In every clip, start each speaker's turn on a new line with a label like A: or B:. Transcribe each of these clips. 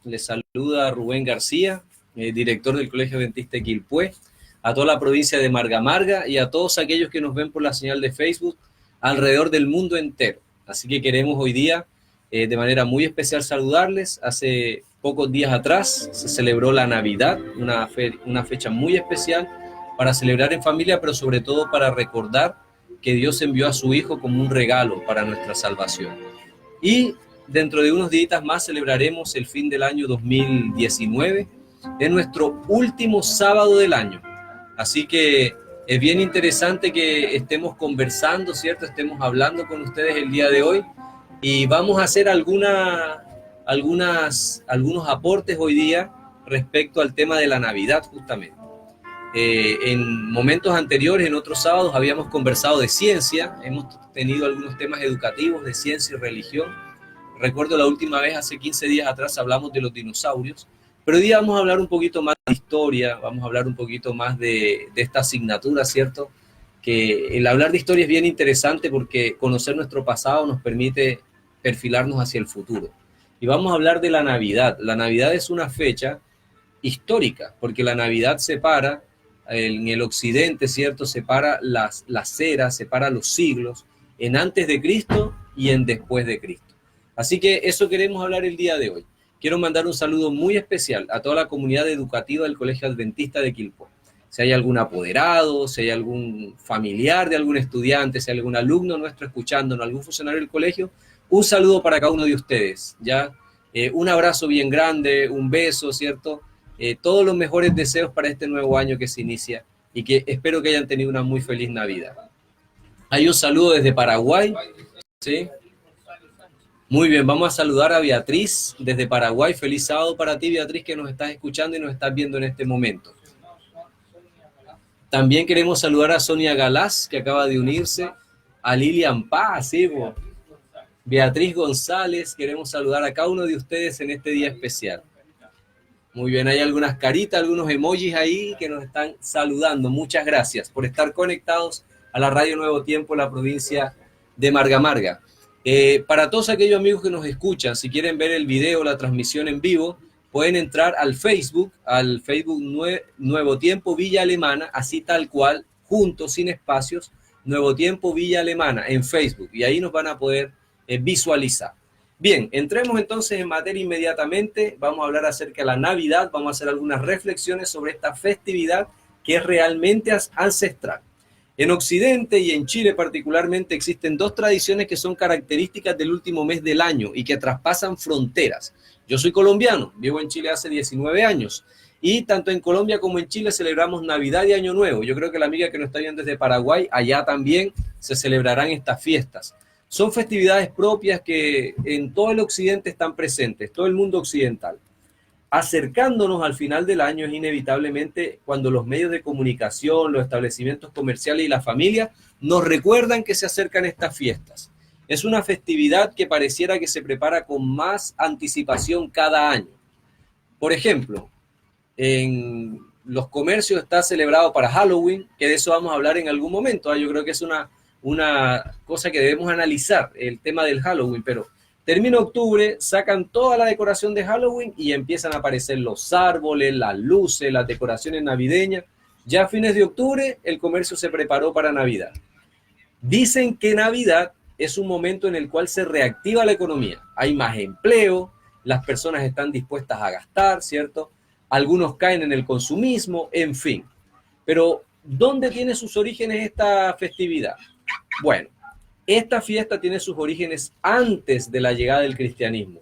A: Les saluda Rubén García, director del Colegio Adventista de Quilpué, a toda la provincia de Marga Marga y a todos aquellos que nos ven por la señal de Facebook alrededor del mundo entero. Así que queremos hoy día de manera muy especial saludarles. Hace pocos días atrás se celebró la Navidad, una fecha muy especial para celebrar en familia, pero sobre todo para recordar que Dios envió a su Hijo como un regalo para nuestra salvación. Y dentro de unos días más celebraremos el fin del año 2019, es nuestro último sábado del año. Así que es bien interesante que estemos conversando, ¿cierto? Estemos hablando con ustedes el día de hoy y vamos a hacer algunos aportes hoy día respecto al tema de la Navidad justamente. En momentos anteriores, en otros sábados, habíamos conversado de ciencia, hemos tenido algunos temas educativos de ciencia y religión. Recuerdo la última vez, hace 15 días atrás, hablamos de los dinosaurios, pero hoy día vamos a hablar un poquito más de historia, vamos a hablar un poquito más de esta asignatura, ¿cierto? Que el hablar de historia es bien interesante porque conocer nuestro pasado nos permite perfilarnos hacia el futuro. Y vamos a hablar de la Navidad. La Navidad es una fecha histórica, porque la Navidad separa, en el occidente, ¿cierto? Separa las eras, separa los siglos, en antes de Cristo y en después de Cristo. Así que eso queremos hablar el día de hoy. Quiero mandar un saludo muy especial a toda la comunidad educativa del Colegio Adventista de Quilpué. Si hay algún apoderado, si hay algún familiar de algún estudiante, si hay algún alumno nuestro escuchándonos, algún funcionario del colegio, un saludo para cada uno de ustedes, ¿ya? Un abrazo bien grande, un beso, ¿cierto? Todos los mejores deseos para este nuevo año que se inicia y que espero que hayan tenido una muy feliz Navidad. Hay un saludo desde Paraguay, ¿sí? Muy bien, vamos a saludar a Beatriz desde Paraguay. Feliz sábado para ti, Beatriz, que nos estás escuchando y nos estás viendo en este momento. También queremos saludar a Sonia Galás, que acaba de unirse, a Lilian Paz, ¿sí? Beatriz González, queremos saludar a cada uno de ustedes en este día especial. Muy bien, hay algunas caritas, algunos emojis ahí que nos están saludando. Muchas gracias por estar conectados a la Radio Nuevo Tiempo, la provincia de Marga Marga. Para todos aquellos amigos que nos escuchan, si quieren ver el video, la transmisión en vivo, pueden entrar al Facebook Nuevo Tiempo Villa Alemana, así tal cual, juntos, sin espacios, Nuevo Tiempo Villa Alemana en Facebook, y ahí nos van a poder visualizar. Bien, entremos entonces en materia inmediatamente. Vamos a hablar acerca de la Navidad, vamos a hacer algunas reflexiones sobre esta festividad que es realmente ancestral. En Occidente y en Chile particularmente existen dos tradiciones que son características del último mes del año y que traspasan fronteras. Yo soy colombiano, vivo en Chile hace 19 años y tanto en Colombia como en Chile celebramos Navidad y Año Nuevo. Yo creo que la amiga que nos está viendo desde Paraguay, allá también se celebrarán estas fiestas. Son festividades propias que en todo el occidente están presentes, todo el mundo occidental. Acercándonos al final del año es inevitablemente cuando los medios de comunicación, los establecimientos comerciales y la familia nos recuerdan que se acercan estas fiestas. Es una festividad que pareciera que se prepara con más anticipación cada año. Por ejemplo, en los comercios está celebrado para Halloween, que de eso vamos a hablar en algún momento. Yo creo que es una cosa que debemos analizar, el tema del Halloween, pero termina octubre, sacan toda la decoración de Halloween y empiezan a aparecer los árboles, las luces, las decoraciones navideñas. Ya a fines de octubre el comercio se preparó para Navidad. Dicen que Navidad es un momento en el cual se reactiva la economía. Hay más empleo, las personas están dispuestas a gastar, ¿cierto? Algunos caen en el consumismo, en fin. Pero, ¿dónde tiene sus orígenes esta festividad? Bueno, esta fiesta tiene sus orígenes antes de la llegada del cristianismo.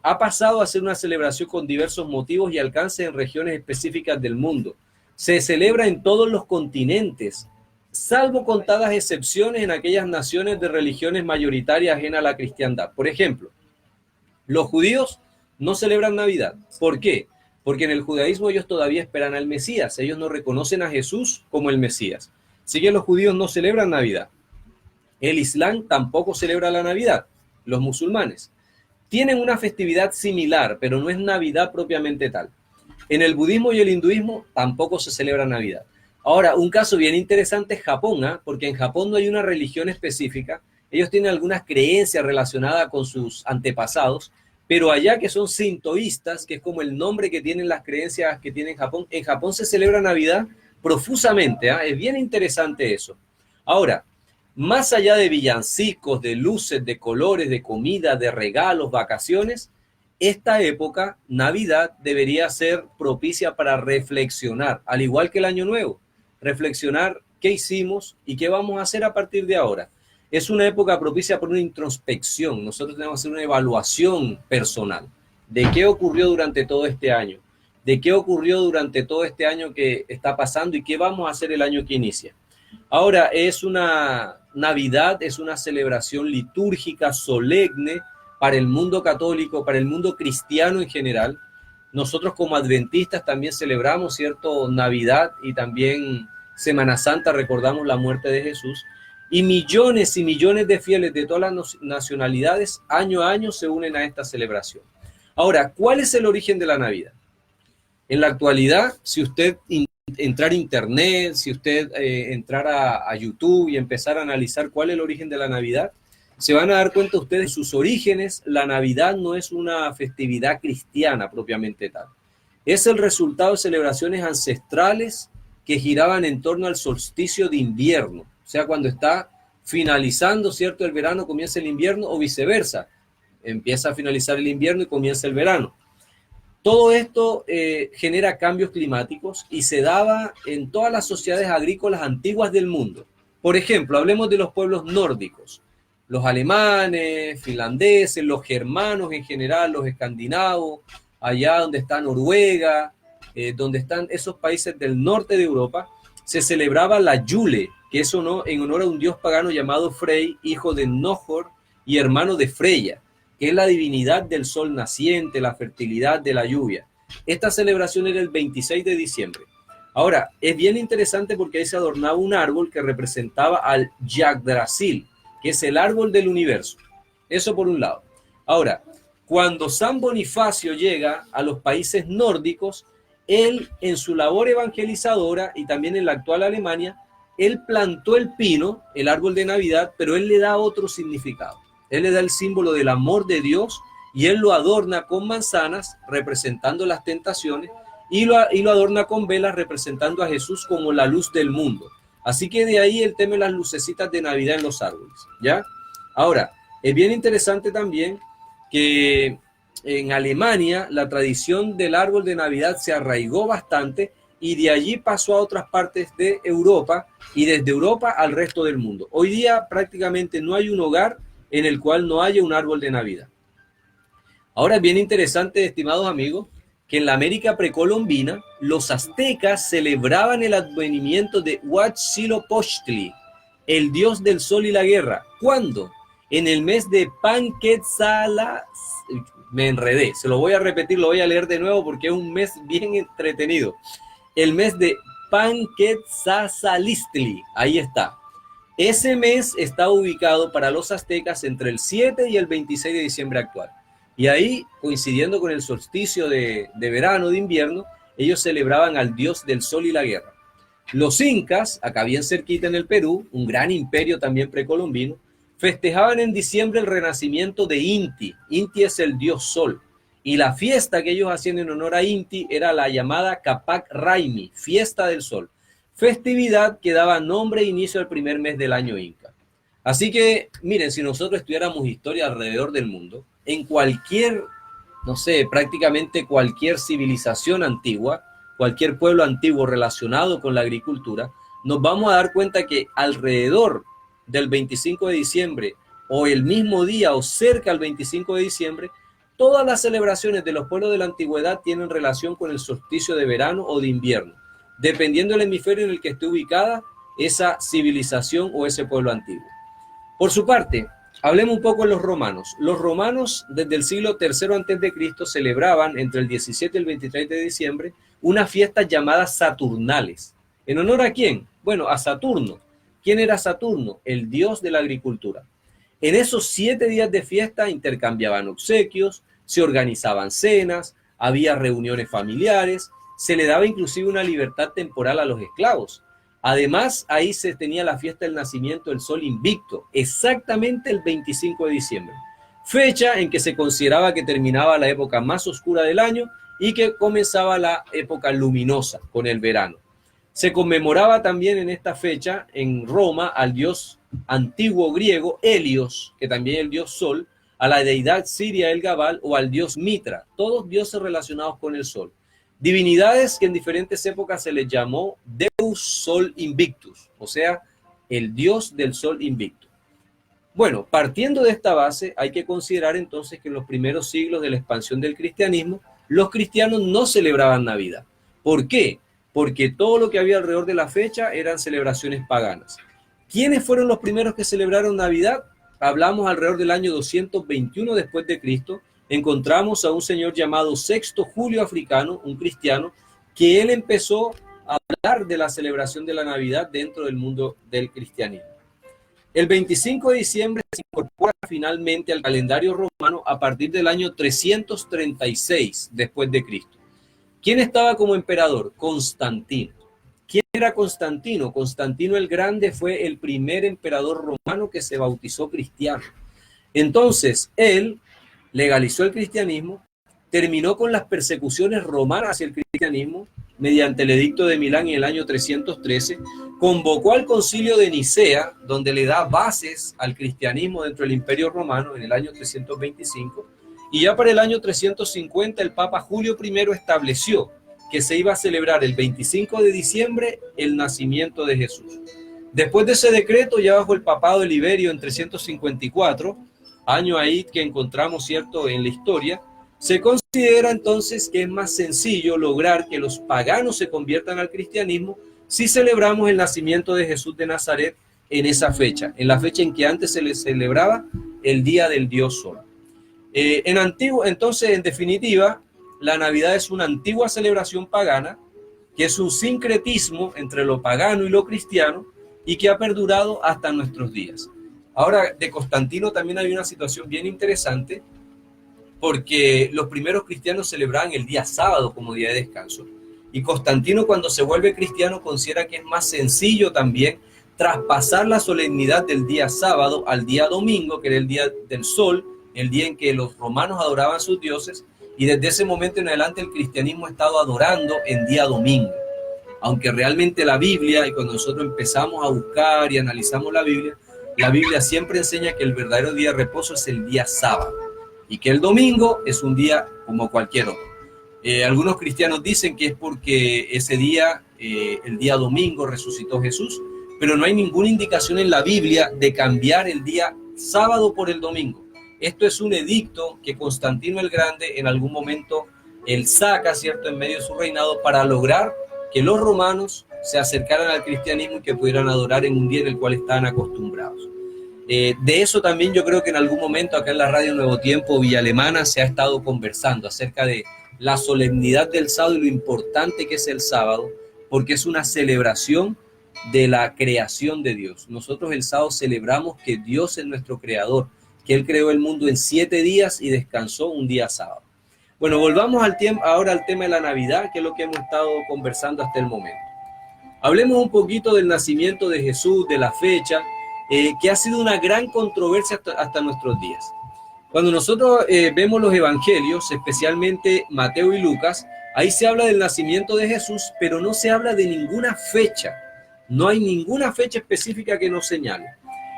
A: Ha pasado a ser una celebración con diversos motivos y alcances en regiones específicas del mundo. Se celebra en todos los continentes, salvo contadas excepciones en aquellas naciones de religiones mayoritarias ajenas a la cristiandad. Por ejemplo, los judíos no celebran Navidad. ¿Por qué? Porque en el judaísmo ellos todavía esperan al Mesías. Ellos no reconocen a Jesús como el Mesías. Así que los judíos no celebran Navidad. El Islam tampoco celebra la Navidad. Los musulmanes tienen una festividad similar, pero no es Navidad propiamente tal. En el budismo y el hinduismo tampoco se celebra Navidad. Ahora, un caso bien interesante es Japón, porque en Japón no hay una religión específica. Ellos tienen algunas creencias relacionadas con sus antepasados, Pero allá que son sintoístas, que es como el nombre que tienen las creencias que tiene en Japón se celebra Navidad profusamente, ¿eh? Es bien interesante eso. Ahora, más allá de villancicos, de luces, de colores, de comida, de regalos, vacaciones, esta época, Navidad, debería ser propicia para reflexionar, al igual que el Año Nuevo, reflexionar qué hicimos y qué vamos a hacer a partir de ahora. Es una época propicia por una introspección. Nosotros tenemos que hacer una evaluación personal de qué ocurrió durante todo este año, de qué ocurrió durante todo este año que está pasando y qué vamos a hacer el año que inicia. Ahora, es una Navidad, es una celebración litúrgica, solemne para el mundo católico, para el mundo cristiano en general. Nosotros como adventistas también celebramos, ¿cierto?, Navidad y también Semana Santa, recordamos la muerte de Jesús. Y millones de fieles de todas las nacionalidades, año a año, se unen a esta celebración. Ahora, ¿cuál es el origen de la Navidad? En la actualidad, si usted entrar a internet, si usted entrar a YouTube y empezar a analizar cuál es el origen de la Navidad, se van a dar cuenta ustedes de sus orígenes. La Navidad no es una festividad cristiana propiamente tal. Es el resultado de celebraciones ancestrales que giraban en torno al solsticio de invierno. O sea, cuando está finalizando, ¿cierto?, el verano, comienza el invierno, o viceversa. Empieza a finalizar el invierno y comienza el verano. Todo esto genera cambios climáticos y se daba en todas las sociedades agrícolas antiguas del mundo. Por ejemplo, hablemos de los pueblos nórdicos, los alemanes, finlandeses, los germanos en general, los escandinavos, allá donde está Noruega, donde están esos países del norte de Europa, se celebraba la Yule, que es en honor a un dios pagano llamado Frey, hijo de Nohor y hermano de Freya, que es la divinidad del sol naciente, la fertilidad, de la lluvia. Esta celebración era el 26 de diciembre. Ahora, es bien interesante porque ahí se adornaba un árbol que representaba al Yggdrasil, que es el árbol del universo. Eso por un lado. Ahora, cuando San Bonifacio llega a los países nórdicos, él en su labor evangelizadora y también en la actual Alemania, él plantó el pino, el árbol de Navidad, pero él le da otro significado. Él le da el símbolo del amor de Dios y él lo adorna con manzanas representando las tentaciones y lo adorna con velas representando a Jesús como la luz del mundo. Así que de ahí el tema de las lucecitas de Navidad en los árboles, ¿ya? Ahora, es bien interesante también que en Alemania la tradición del árbol de Navidad se arraigó bastante y de allí pasó a otras partes de Europa y desde Europa al resto del mundo. Hoy día prácticamente no hay un hogar en el cual no haya un árbol de Navidad. Ahora es bien interesante, estimados amigos, que en la América precolombina los aztecas celebraban el advenimiento de Huitzilopochtli, el dios del sol y la guerra. ¿Cuándo? En el mes de Panquetzala. Me enredé, se lo voy a repetir, lo voy a leer de nuevo porque es un mes bien entretenido. El mes de Panquetzalistli, ahí está. Ese mes está ubicado para los aztecas entre el 7 y el 26 de diciembre actual. Y ahí, coincidiendo con el solsticio de verano, de invierno, ellos celebraban al dios del sol y la guerra. Los incas, acá bien cerquita en el Perú, un gran imperio también precolombino, festejaban en diciembre el renacimiento de Inti. Inti es el dios sol. Y la fiesta que ellos hacían en honor a Inti era la llamada Capac Raimi, fiesta del sol. Festividad que daba nombre e inicio al primer mes del año inca. Así que, miren, si nosotros estudiáramos historia alrededor del mundo, en cualquier, no sé, prácticamente cualquier civilización antigua, cualquier pueblo antiguo relacionado con la agricultura, nos vamos a dar cuenta que alrededor del 25 de diciembre o el mismo día o cerca al 25 de diciembre, todas las celebraciones de los pueblos de la antigüedad tienen relación con el solsticio de verano o de invierno, dependiendo del hemisferio en el que esté ubicada esa civilización o ese pueblo antiguo. Por su parte, hablemos un poco de los romanos. Los romanos desde el siglo III a.C. celebraban entre el 17 y el 23 de diciembre unas fiestas llamadas saturnales. ¿En honor a quién? Bueno, a Saturno. ¿Quién era Saturno? El dios de la agricultura. En esos 7 días de fiesta intercambiaban obsequios, se organizaban cenas, había reuniones familiares, se le daba inclusive una libertad temporal a los esclavos. Además, ahí se tenía la fiesta del nacimiento del sol invicto, exactamente el 25 de diciembre. fecha en que se consideraba que terminaba la época más oscura del año y que comenzaba la época luminosa con el verano. Se conmemoraba también en esta fecha en Roma al dios antiguo griego Helios, que también es el dios Sol, a la deidad siria El Gabal o al dios Mitra, todos dioses relacionados con el Sol. Divinidades que en diferentes épocas se les llamó Deus Sol Invictus, o sea, el dios del Sol invicto. Bueno, partiendo de esta base, hay que considerar entonces que en los primeros siglos de la expansión del cristianismo, los cristianos no celebraban Navidad. ¿Por qué? Porque todo lo que había alrededor de la fecha eran celebraciones paganas. ¿Quiénes fueron los primeros que celebraron Navidad? Hablamos alrededor del año 221 después de Cristo. Encontramos a un señor llamado Sexto Julio Africano, un cristiano, que él empezó a hablar de la celebración de la Navidad dentro del mundo del cristianismo. El 25 de diciembre se incorpora finalmente al calendario romano a partir del año 336 después de Cristo. ¿Quién estaba como emperador? Constantino. ¿Quién era Constantino? Constantino el Grande fue el primer emperador romano que se bautizó cristiano. Entonces, él legalizó el cristianismo, terminó con las persecuciones romanas hacia el cristianismo mediante el edicto de Milán en el año 313, convocó al concilio de Nicea, donde le da bases al cristianismo dentro del Imperio Romano en el año 325, y ya para el año 350 el Papa Julio I estableció que se iba a celebrar el 25 de diciembre el nacimiento de Jesús. Después de ese decreto, ya bajo el papado de Liberio en 354, año ahí que encontramos, cierto, en la historia, se considera entonces que es más sencillo lograr que los paganos se conviertan al cristianismo si celebramos el nacimiento de Jesús de Nazaret en esa fecha, en la fecha en que antes se le celebraba el Día del Dios Sol. Entonces, en definitiva, la Navidad es una antigua celebración pagana, que es un sincretismo entre lo pagano y lo cristiano, y que ha perdurado hasta nuestros días. Ahora, de Constantino también hay una situación bien interesante, porque los primeros cristianos celebraban el día sábado como día de descanso, y Constantino, cuando se vuelve cristiano, considera que es más sencillo también traspasar la solemnidad del día sábado al día domingo, que era el día del sol, el día en que los romanos adoraban a sus dioses, y desde ese momento en adelante el cristianismo ha estado adorando en día domingo. Aunque realmente la Biblia, y cuando nosotros empezamos a buscar y analizamos la Biblia siempre enseña que el verdadero día de reposo es el día sábado, y que el domingo es un día como cualquier otro. Algunos cristianos dicen que es porque ese día, el día domingo, resucitó Jesús, pero no hay ninguna indicación en la Biblia de cambiar el día sábado por el domingo. Esto es un edicto que Constantino el Grande en algún momento él saca, ¿cierto?, en medio de su reinado para lograr que los romanos se acercaran al cristianismo y que pudieran adorar en un día en el cual estaban acostumbrados. De eso también yo creo que en algún momento acá en la radio Nuevo Tiempo Villa Alemana se ha estado conversando acerca de la solemnidad del sábado y lo importante que es el sábado, porque es una celebración de la creación de Dios. Nosotros el sábado celebramos que Dios es nuestro creador, que Él creó el mundo en 7 días y descansó un día sábado. Bueno, volvamos ahora al tema de la Navidad, que es lo que hemos estado conversando hasta el momento. Hablemos un poquito del nacimiento de Jesús, de la fecha, que ha sido una gran controversia hasta nuestros días. Cuando nosotros vemos los evangelios, especialmente Mateo y Lucas, ahí se habla del nacimiento de Jesús, pero no se habla de ninguna fecha. No hay ninguna fecha específica que nos señale.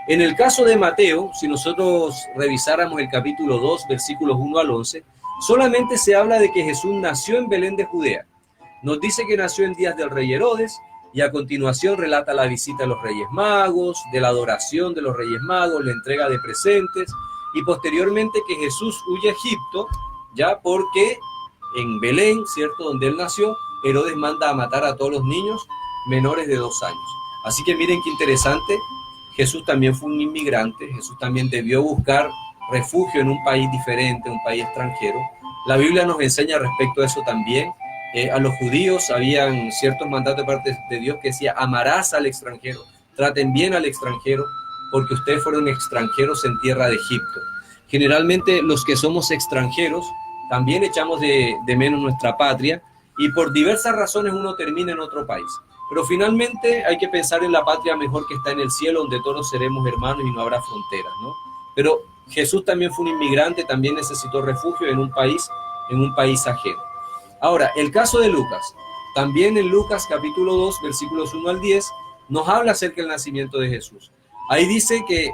A: En el caso de Mateo, si nosotros revisáramos el capítulo 2, versículos 1 al 11, solamente se habla de que Jesús nació en Belén de Judea. Nos dice que nació en días del rey Herodes, y a continuación relata la visita de los Reyes Magos, de la adoración de los Reyes Magos, la entrega de presentes, y posteriormente que Jesús huye a Egipto, ya porque en Belén, ¿cierto?, donde él nació, Herodes manda a matar a todos los niños menores de 2 años. Así que miren qué interesante, Jesús también fue un inmigrante, Jesús también debió buscar refugio en un país diferente, un país extranjero. La Biblia nos enseña respecto a eso también. A los judíos habían ciertos mandatos de parte de Dios que decía: amarás al extranjero, traten bien al extranjero, porque ustedes fueron extranjeros en tierra de Egipto. Generalmente los que somos extranjeros también echamos de menos nuestra patria, y por diversas razones uno termina en otro país. Pero finalmente hay que pensar en la patria mejor que está en el cielo, donde todos seremos hermanos y no habrá fronteras, ¿no? Pero Jesús también fue un inmigrante, también necesitó refugio en un país ajeno. Ahora, el caso de Lucas. También en Lucas capítulo 2, versículos 1 al 10, nos habla acerca del nacimiento de Jesús. Ahí dice que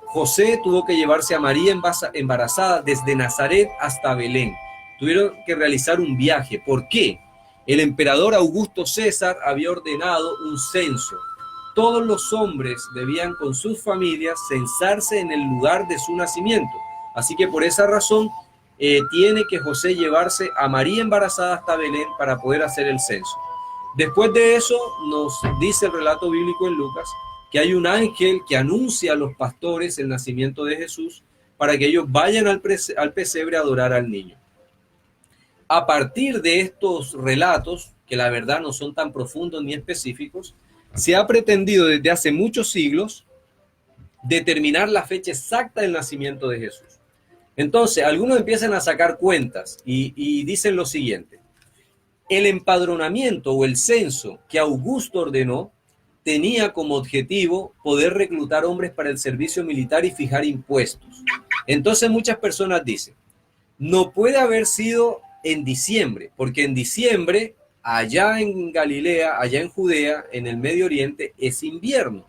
A: José tuvo que llevarse a María embarazada desde Nazaret hasta Belén. Tuvieron que realizar un viaje. ¿Por qué? El emperador Augusto César había ordenado un censo. Todos los hombres debían con sus familias censarse en el lugar de su nacimiento. Así que por esa razón tiene que José llevarse a María embarazada hasta Belén para poder hacer el censo. Después de eso nos dice el relato bíblico en Lucas que hay un ángel que anuncia a los pastores el nacimiento de Jesús para que ellos vayan al pesebre a adorar al niño. A partir de estos relatos, que la verdad no son tan profundos ni específicos, se ha pretendido desde hace muchos siglos determinar la fecha exacta del nacimiento de Jesús. Entonces, algunos empiezan a sacar cuentas y dicen lo siguiente: el empadronamiento o el censo que Augusto ordenó tenía como objetivo poder reclutar hombres para el servicio militar y fijar impuestos. Entonces muchas personas dicen, no puede haber sido en diciembre, porque en diciembre, allá en Galilea, allá en Judea, en el Medio Oriente, es invierno.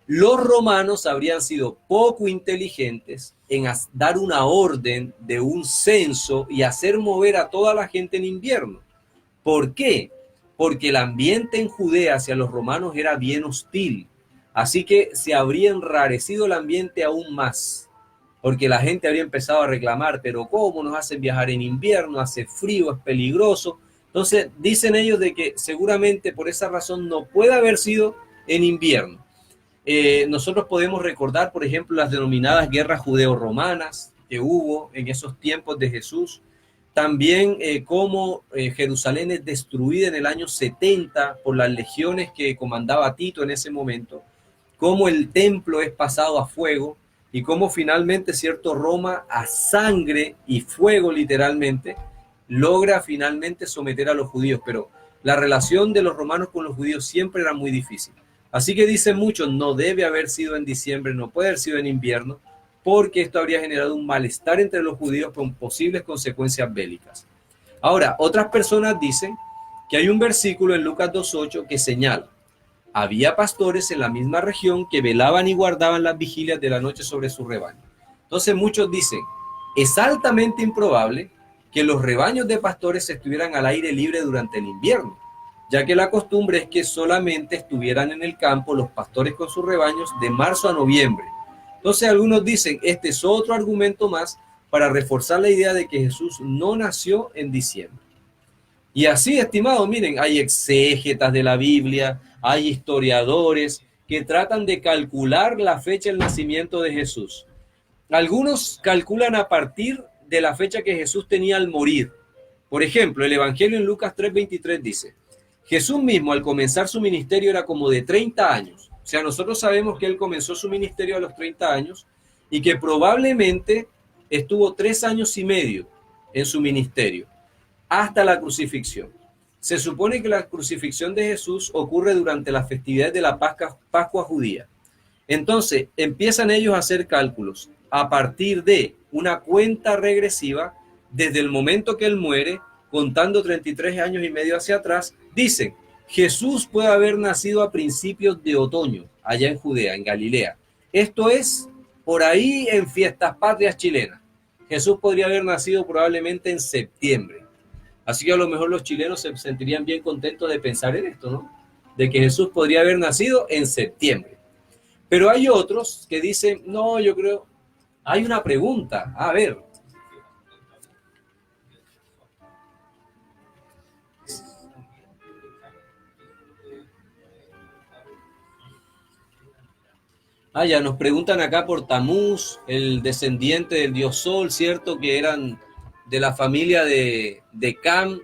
A: Los romanos habrían sido poco inteligentes en dar una orden de un censo y hacer mover a toda la gente en invierno. ¿Por qué? Porque el ambiente en Judea hacia los romanos era bien hostil. Así que se habría enrarecido el ambiente aún más, porque la gente habría empezado a reclamar, pero ¿cómo nos hacen viajar en invierno? Hace frío, es peligroso. Entonces dicen ellos de que seguramente por esa razón no puede haber sido en invierno. Nosotros podemos recordar, por ejemplo, las denominadas guerras judeo-romanas que hubo en esos tiempos de Jesús. También cómo Jerusalén es destruida en el año 70 por las legiones que comandaba Tito en ese momento, cómo el templo es pasado a fuego y cómo finalmente, cierto, Roma a sangre y fuego literalmente logra finalmente someter a los judíos, pero la relación de los romanos con los judíos siempre era muy difícil. Así que dicen muchos, no debe haber sido en diciembre, no puede haber sido en invierno, porque esto habría generado un malestar entre los judíos con posibles consecuencias bélicas. Ahora, otras personas dicen que hay un versículo en Lucas 2:8 que señala, había pastores en la misma región que velaban y guardaban las vigilias de la noche sobre su rebaño. Entonces muchos dicen, es altamente improbable que los rebaños de pastores estuvieran al aire libre durante el invierno, ya que la costumbre es que solamente estuvieran en el campo los pastores con sus rebaños de marzo a noviembre. Entonces algunos dicen, este es otro argumento más para reforzar la idea de que Jesús no nació en diciembre. Y así, estimados, miren, hay exégetas de la Biblia, hay historiadores que tratan de calcular la fecha del nacimiento de Jesús. Algunos calculan a partir de la fecha que Jesús tenía al morir. Por ejemplo, el Evangelio en Lucas 3:23 dice, Jesús mismo al comenzar su ministerio era como de 30 años. O sea, nosotros sabemos que él comenzó su ministerio a los 30 años y que probablemente estuvo 3 años y medio en su ministerio, hasta la crucifixión. Se supone que la crucifixión de Jesús ocurre durante las festividades de la Pascua judía. Entonces, empiezan ellos a hacer cálculos a partir de una cuenta regresiva desde el momento que él muere, contando 33 años y medio hacia atrás. Dicen, Jesús puede haber nacido a principios de otoño, allá en Judea, en Galilea. Esto es por ahí en fiestas patrias chilenas. Jesús podría haber nacido probablemente en septiembre. Así que a lo mejor los chilenos se sentirían bien contentos de pensar en esto, ¿no? De que Jesús podría haber nacido en septiembre. Pero hay otros que dicen, no, yo creo, hay una pregunta, a ver. Ya nos preguntan acá por Tamuz, el descendiente del dios Sol, ¿cierto? Que eran de la familia de Cam.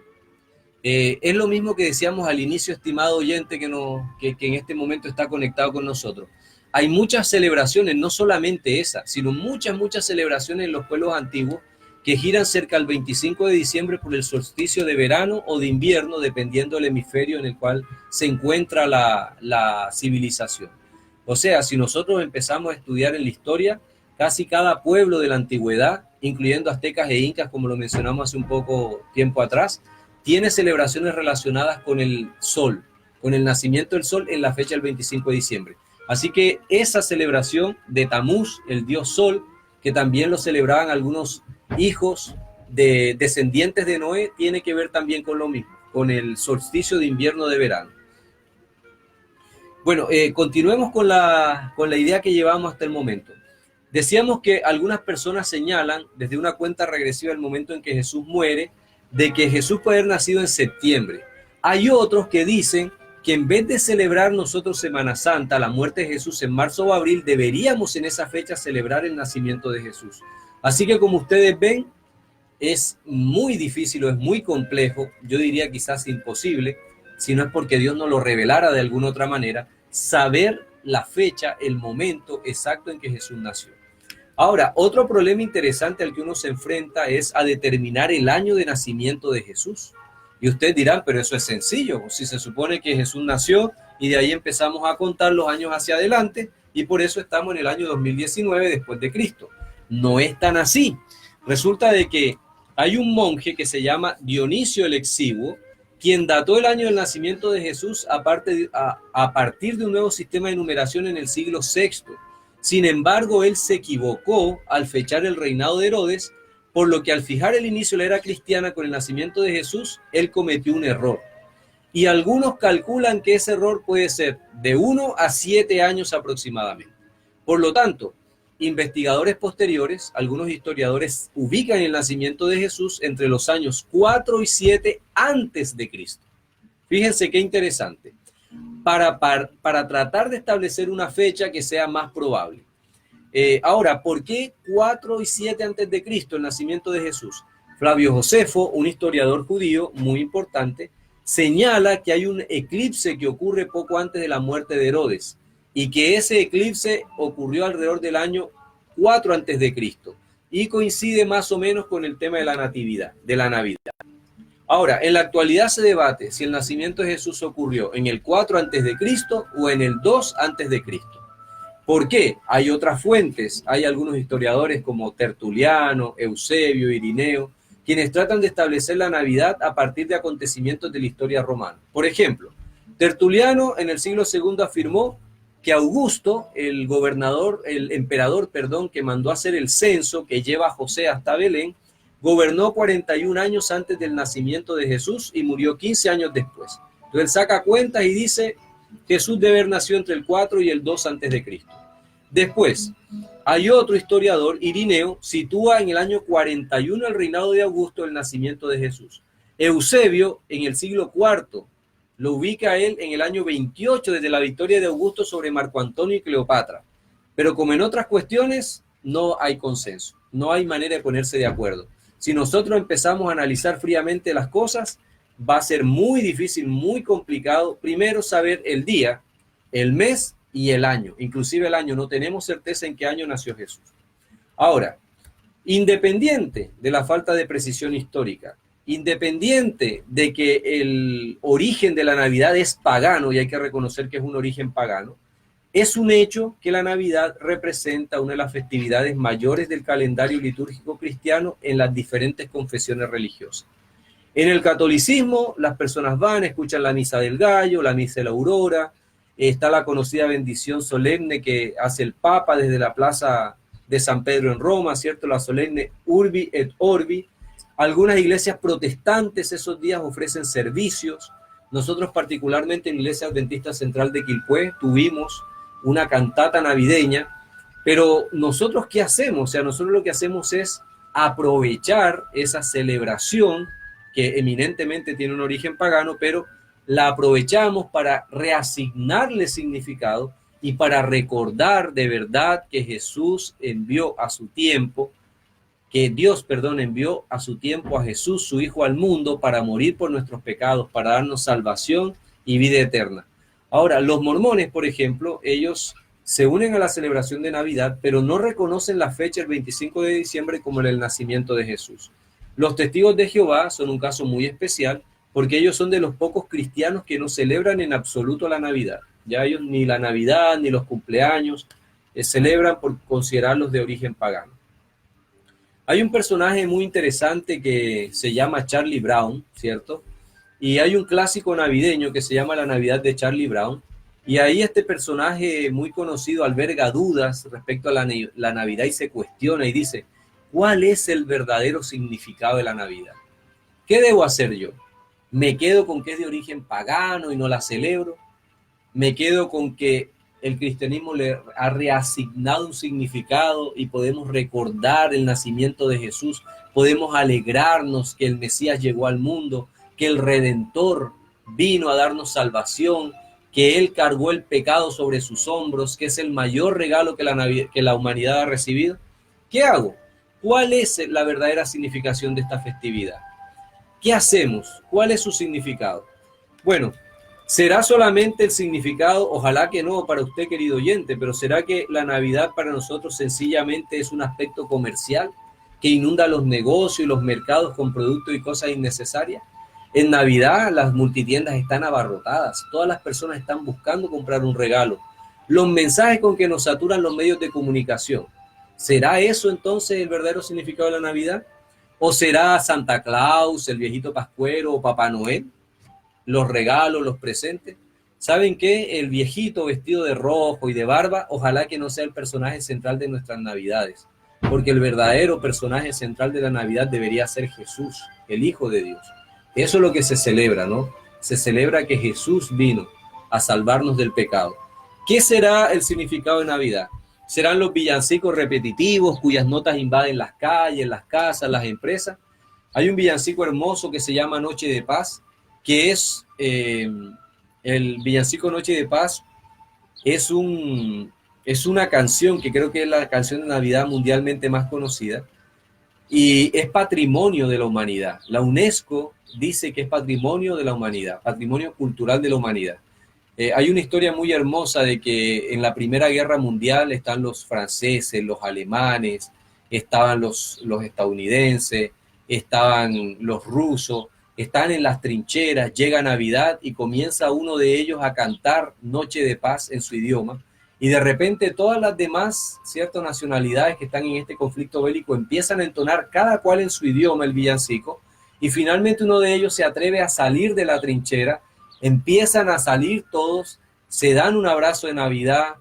A: Es lo mismo que decíamos al inicio, estimado oyente, que en este momento está conectado con nosotros. Hay muchas celebraciones, no solamente esa, sino muchas celebraciones en los pueblos antiguos que giran cerca del 25 de diciembre por el solsticio de verano o de invierno, dependiendo del hemisferio en el cual se encuentra la civilización. O sea, si nosotros empezamos a estudiar en la historia, casi cada pueblo de la antigüedad, incluyendo aztecas e incas, como lo mencionamos hace un poco tiempo atrás, tiene celebraciones relacionadas con el sol, con el nacimiento del sol en la fecha del 25 de diciembre. Así que esa celebración de Tamuz, el dios sol, que también lo celebraban algunos hijos de descendientes de Noé, tiene que ver también con lo mismo, con el solsticio de invierno de verano. Bueno, continuemos con la idea que llevamos hasta el momento. Decíamos que algunas personas señalan desde una cuenta regresiva el momento en que Jesús muere, de que Jesús puede haber nacido en septiembre. Hay otros que dicen que en vez de celebrar nosotros Semana Santa, la muerte de Jesús en marzo o abril, deberíamos en esa fecha celebrar el nacimiento de Jesús. Así que como ustedes ven, es muy difícil o es muy complejo, yo diría quizás imposible, si no es porque Dios nos lo revelara de alguna otra manera, saber la fecha, el momento exacto en que Jesús nació. Ahora, otro problema interesante al que uno se enfrenta es a determinar el año de nacimiento de Jesús. Y ustedes dirán, pero eso es sencillo, si se supone que Jesús nació y de ahí empezamos a contar los años hacia adelante y por eso estamos en el año 2019 después de Cristo. No es tan así. Resulta de que hay un monje que se llama Dionisio el Exiguo, quien dató el año del nacimiento de Jesús a partir de un nuevo sistema de numeración en el siglo VI. Sin embargo, él se equivocó al fechar el reinado de Herodes, por lo que al fijar el inicio de la era cristiana con el nacimiento de Jesús, él cometió un error. Y algunos calculan que ese error puede ser de 1 a 7 años aproximadamente. Por lo tanto, investigadores posteriores, algunos historiadores ubican el nacimiento de Jesús entre los años 4 y 7 antes de Cristo. Fíjense qué interesante. Para tratar de establecer una fecha que sea más probable. Ahora, ¿por qué 4 y 7 antes de Cristo, el nacimiento de Jesús? Flavio Josefo, un historiador judío muy importante, señala que hay un eclipse que ocurre poco antes de la muerte de Herodes y que ese eclipse ocurrió alrededor del año 4 antes de Cristo y coincide más o menos con el tema de la natividad, de la Navidad. Ahora, en la actualidad se debate si el nacimiento de Jesús ocurrió en el 4 antes de Cristo o en el 2 antes de Cristo. ¿Por qué? Hay otras fuentes, hay algunos historiadores como Tertuliano, Eusebio, Irineo, quienes tratan de establecer la Navidad a partir de acontecimientos de la historia romana. Por ejemplo, Tertuliano en el siglo II afirmó que Augusto, el emperador, que mandó a hacer el censo que lleva a José hasta Belén, gobernó 41 años antes del nacimiento de Jesús y murió 15 años después. Entonces él saca cuentas y dice, Jesús debe haber nacido entre el 4 y el 2 antes de Cristo. Después, hay otro historiador, Irineo, sitúa en el año 41 el reinado de Augusto, el nacimiento de Jesús. Eusebio, en el siglo IV, lo ubica él en el año 28 desde la victoria de Augusto sobre Marco Antonio y Cleopatra. Pero como en otras cuestiones, no hay consenso, no hay manera de ponerse de acuerdo. Si nosotros empezamos a analizar fríamente las cosas, va a ser muy difícil, muy complicado, primero saber el día, el mes y el año. Inclusive el año, no tenemos certeza en qué año nació Jesús. Ahora, independiente de la falta de precisión histórica, independiente de que el origen de la Navidad es pagano, y hay que reconocer que es un origen pagano, es un hecho que la Navidad representa una de las festividades mayores del calendario litúrgico cristiano en las diferentes confesiones religiosas. En el catolicismo, las personas van, escuchan la misa del gallo, la misa de la aurora, está la conocida bendición solemne que hace el Papa desde la plaza de San Pedro en Roma, ¿cierto? La solemne Urbi et Orbi. Algunas iglesias protestantes esos días ofrecen servicios. Nosotros particularmente en la Iglesia Adventista Central de Quilpué tuvimos una cantata navideña, pero nosotros ¿qué hacemos? O sea, nosotros lo que hacemos es aprovechar esa celebración que eminentemente tiene un origen pagano, pero la aprovechamos para reasignarle significado y para recordar de verdad que Jesús envió a su tiempo, que Dios, envió a su tiempo a Jesús, su Hijo, al mundo para morir por nuestros pecados, para darnos salvación y vida eterna. Ahora, los mormones, por ejemplo, ellos se unen a la celebración de Navidad, pero no reconocen la fecha el 25 de diciembre como el nacimiento de Jesús. Los testigos de Jehová son un caso muy especial porque ellos son de los pocos cristianos que no celebran en absoluto la Navidad. Ya ellos ni la Navidad, ni los cumpleaños, celebran por considerarlos de origen pagano. Hay un personaje muy interesante que se llama Charlie Brown, ¿cierto? Y hay un clásico navideño que se llama La Navidad de Charlie Brown. Y ahí este personaje muy conocido alberga dudas respecto a la Navidad y se cuestiona y dice, ¿cuál es el verdadero significado de la Navidad? ¿Qué debo hacer yo? ¿Me quedo con que es de origen pagano y no la celebro? ¿Me quedo con que el cristianismo le ha reasignado un significado y podemos recordar el nacimiento de Jesús? Podemos alegrarnos que el Mesías llegó al mundo, que el Redentor vino a darnos salvación, que Él cargó el pecado sobre sus hombros, que es el mayor regalo que la humanidad ha recibido. ¿Qué hago? ¿Cuál es la verdadera significación de esta festividad? ¿Qué hacemos? ¿Cuál es su significado? Bueno, ¿será solamente el significado? Ojalá que no para usted, querido oyente, pero ¿será que la Navidad para nosotros sencillamente es un aspecto comercial que inunda los negocios y los mercados con productos y cosas innecesarias? En Navidad las multitiendas están abarrotadas, todas las personas están buscando comprar un regalo. Los mensajes con que nos saturan los medios de comunicación, ¿será eso entonces el verdadero significado de la Navidad? ¿O será Santa Claus, el viejito pascuero o Papá Noel? Los regalos, los presentes. ¿Saben qué? El viejito vestido de rojo y de barba, ojalá que no sea el personaje central de nuestras Navidades, porque el verdadero personaje central de la Navidad debería ser Jesús, el Hijo de Dios. Eso es lo que se celebra, ¿no? Se celebra que Jesús vino a salvarnos del pecado. ¿Qué será el significado de Navidad? ¿Serán los villancicos repetitivos cuyas notas invaden las calles, las casas, las empresas? Hay un villancico hermoso que se llama Noche de Paz, que es el villancico Noche de Paz, es una canción que creo que es la canción de Navidad mundialmente más conocida y es patrimonio de la humanidad. La UNESCO dice que es patrimonio de la humanidad, patrimonio cultural de la humanidad. Hay una historia muy hermosa de que en la Primera Guerra Mundial están los franceses, los alemanes, estaban los estadounidenses, estaban los rusos, están en las trincheras, llega Navidad y comienza uno de ellos a cantar Noche de Paz en su idioma y de repente todas las demás ciertas nacionalidades que están en este conflicto bélico empiezan a entonar cada cual en su idioma el villancico y finalmente uno de ellos se atreve a salir de la trinchera, empiezan a salir todos, se dan un abrazo de Navidad,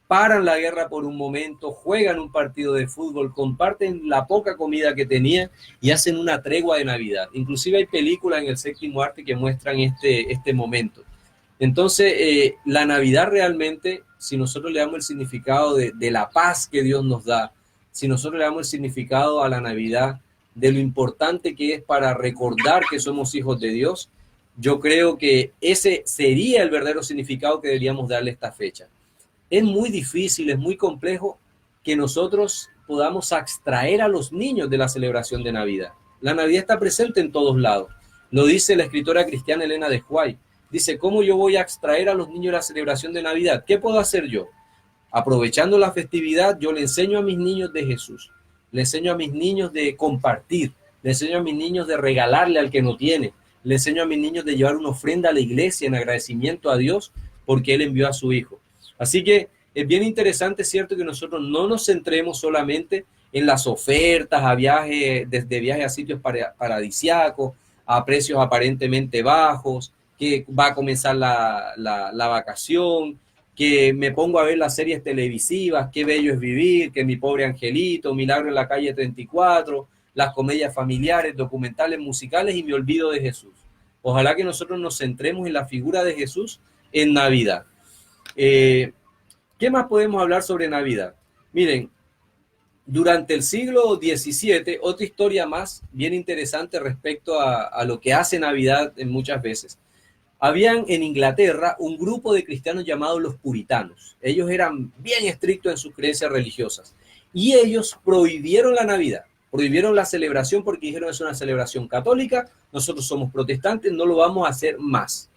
A: paran la guerra por un momento, juegan un partido de fútbol, comparten la poca comida que tenían y hacen una tregua de Navidad. Inclusive hay películas en el séptimo arte que muestran este momento. Entonces, la Navidad realmente, si nosotros le damos el significado de la paz que Dios nos da, si nosotros le damos el significado a la Navidad de lo importante que es para recordar que somos hijos de Dios, yo creo que ese sería el verdadero significado que deberíamos darle a esta fecha. Es muy difícil, es muy complejo que nosotros podamos abstraer a los niños de la celebración de Navidad. La Navidad está presente en todos lados. Lo dice la escritora cristiana Elena de White. Dice, ¿cómo yo voy a abstraer a los niños de la celebración de Navidad? ¿Qué puedo hacer yo? Aprovechando la festividad, yo le enseño a mis niños de Jesús. Le enseño a mis niños de compartir. Le enseño a mis niños de regalarle al que no tiene. Le enseño a mis niños de llevar una ofrenda a la iglesia en agradecimiento a Dios porque Él envió a su Hijo. Así que es bien interesante, cierto, que nosotros no nos centremos solamente en las ofertas a viajes, desde viajes a sitios paradisíacos, a precios aparentemente bajos, que va a comenzar la vacación, que me pongo a ver las series televisivas, Qué bello es vivir, que Mi pobre angelito, Milagro en la calle 34, las comedias familiares, documentales musicales y me olvido de Jesús. Ojalá que nosotros nos centremos en la figura de Jesús en Navidad. ¿Qué más podemos hablar sobre Navidad? Miren, durante el siglo XVII, otra historia más bien interesante respecto a lo que hace Navidad en muchas veces. Habían en Inglaterra un grupo de cristianos llamados los puritanos. Ellos eran bien estrictos en sus creencias religiosas y ellos prohibieron la Navidad, prohibieron la celebración porque dijeron es una celebración católica, nosotros somos protestantes, no lo vamos a hacer más.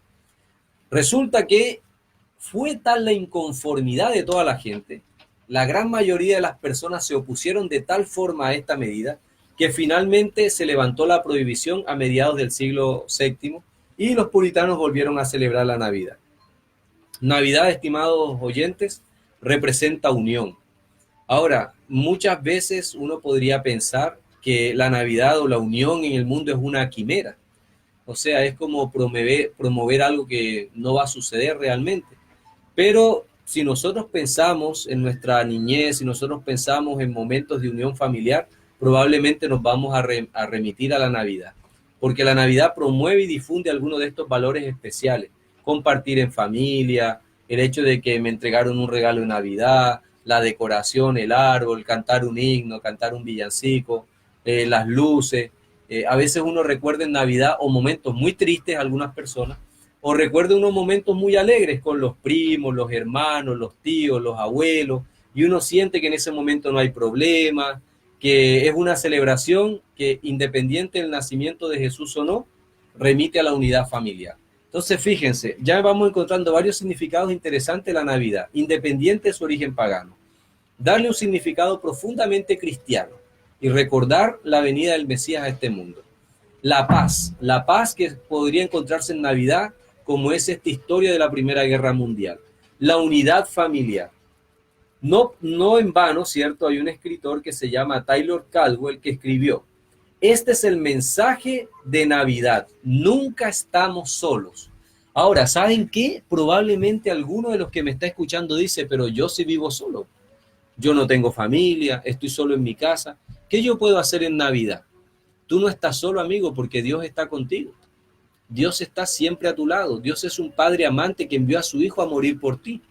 A: Resulta que fue tal la inconformidad de toda la gente, la gran mayoría de las personas se opusieron de tal forma a esta medida que finalmente se levantó la prohibición a mediados del siglo VII y los puritanos volvieron a celebrar la Navidad. Navidad, estimados oyentes, representa unión. Ahora, muchas veces uno podría pensar que la Navidad o la unión en el mundo es una quimera. O sea, es como promover algo que no va a suceder realmente. Pero si nosotros pensamos en nuestra niñez, si nosotros pensamos en momentos de unión familiar, probablemente nos vamos a remitir a la Navidad. Porque la Navidad promueve y difunde algunos de estos valores especiales. Compartir en familia, el hecho de que me entregaron un regalo de Navidad, la decoración, el árbol, cantar un himno, cantar un villancico, las luces. A veces uno recuerda en Navidad o momentos muy tristes a algunas personas, o recuerda unos momentos muy alegres con los primos, los hermanos, los tíos, los abuelos, y uno siente que en ese momento no hay problema, que es una celebración que, independiente del nacimiento de Jesús o no, remite a la unidad familiar. Entonces, fíjense, ya vamos encontrando varios significados interesantes de la Navidad, independiente de su origen pagano. Darle un significado profundamente cristiano y recordar la venida del Mesías a este mundo. La paz que podría encontrarse en Navidad, como es esta historia de la Primera Guerra Mundial. La unidad familiar. No en vano, ¿cierto? Hay un escritor que se llama Tyler Caldwell que escribió: este es el mensaje de Navidad. Nunca estamos solos. Ahora, ¿saben qué? Probablemente alguno de los que me está escuchando dice, pero yo sí vivo solo. Yo no tengo familia, estoy solo en mi casa. ¿Qué yo puedo hacer en Navidad? Tú no estás solo, amigo, porque Dios está contigo. Dios está siempre a tu lado. Dios es un padre amante que envió a su hijo a morir por ti.